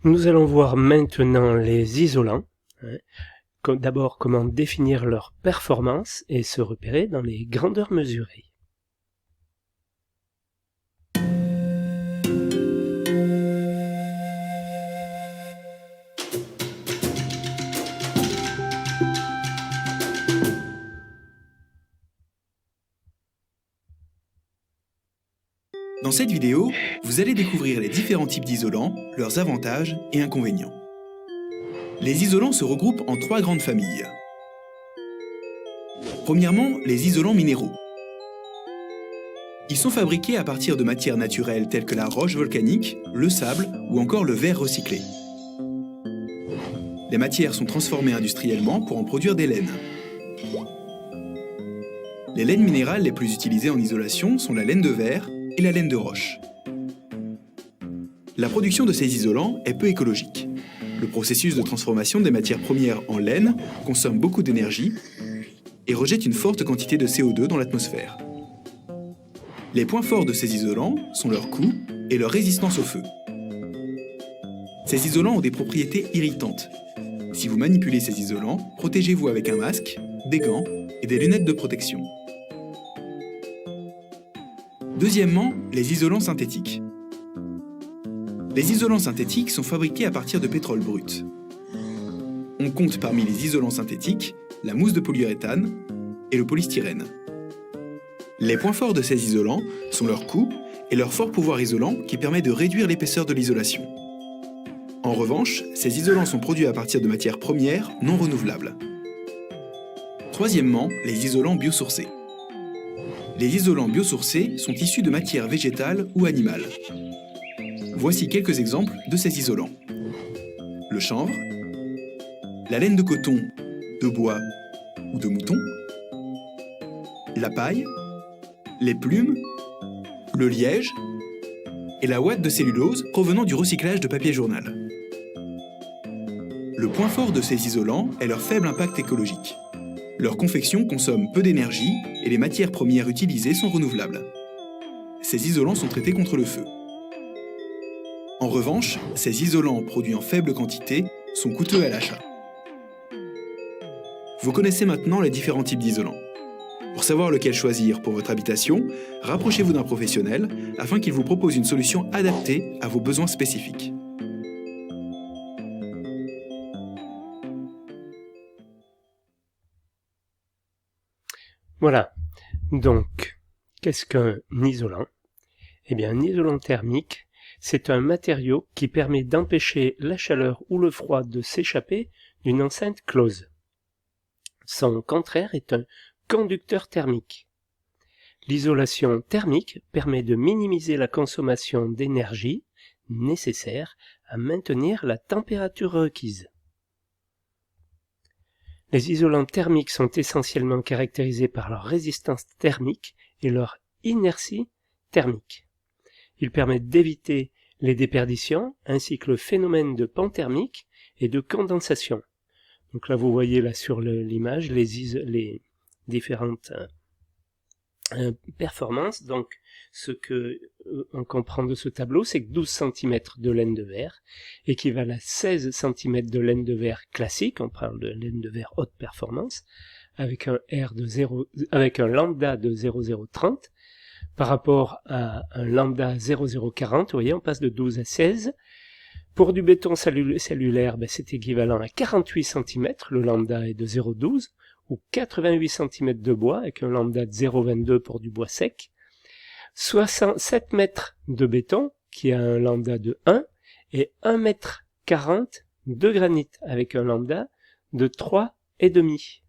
Nous allons voir maintenant les isolants. D'abord, comment définir leur performance et se repérer dans les grandeurs mesurées. Dans cette vidéo, vous allez découvrir les différents types d'isolants, leurs avantages et inconvénients. Les isolants se regroupent en 3 grandes familles. Premièrement, les isolants minéraux. Ils sont fabriqués à partir de matières naturelles telles que la roche volcanique, le sable ou encore le verre recyclé. Les matières sont transformées industriellement pour en produire des laines. Les laines minérales les plus utilisées en isolation sont la laine de verre et la laine de roche. La production de ces isolants est peu écologique. Le processus de transformation des matières premières en laine consomme beaucoup d'énergie et rejette une forte quantité de CO2 dans l'atmosphère. Les points forts de ces isolants sont leur coût et leur résistance au feu. Ces isolants ont des propriétés irritantes. Si vous manipulez ces isolants, protégez-vous avec un masque, des gants et des lunettes de protection. Deuxièmement, les isolants synthétiques. Les isolants synthétiques sont fabriqués à partir de pétrole brut. On compte parmi les isolants synthétiques la mousse de polyuréthane et le polystyrène. Les points forts de ces isolants sont leur coût et leur fort pouvoir isolant qui permet de réduire l'épaisseur de l'isolation. En revanche, ces isolants sont produits à partir de matières premières non renouvelables. Troisièmement, les isolants biosourcés. Les isolants biosourcés sont issus de matières végétales ou animales. Voici quelques exemples de ces isolants. Le chanvre, la laine de coton, de bois ou de mouton, la paille, les plumes, le liège et la ouate de cellulose provenant du recyclage de papier journal. Le point fort de ces isolants est leur faible impact écologique. Leur confection consomme peu d'énergie et les matières premières utilisées sont renouvelables. Ces isolants sont traités contre le feu. En revanche, ces isolants produits en faible quantité sont coûteux à l'achat. Vous connaissez maintenant les différents types d'isolants. Pour savoir lequel choisir pour votre habitation, rapprochez-vous d'un professionnel afin qu'il vous propose une solution adaptée à vos besoins spécifiques. Voilà, donc, qu'est-ce qu'un isolant? Eh bien, un isolant thermique, c'est un matériau qui permet d'empêcher la chaleur ou le froid de s'échapper d'une enceinte close. Son contraire est un conducteur thermique. L'isolation thermique permet de minimiser la consommation d'énergie nécessaire à maintenir la température requise. Les isolants thermiques sont essentiellement caractérisés par leur résistance thermique et leur inertie thermique. Ils permettent d'éviter les déperditions ainsi que le phénomène de pans thermique et de condensation. Donc là vous voyez là sur l'image les différentes performances. Donc ce que on comprend de ce tableau, c'est que 12 cm de laine de verre équivalent à 16 cm de laine de verre classique, on parle de laine de verre haute performance, avec un lambda de 0,030 par rapport à un lambda 0,040, vous voyez, on passe de 12 à 16. Pour du béton cellulaire, c'est équivalent à 48 cm, le lambda est de 0,12, ou 88 cm de bois, avec un lambda de 0,22 pour du bois sec, 7 mètres de béton, qui a un lambda de 1, et 1,40 m de granit, avec un lambda de 3,5.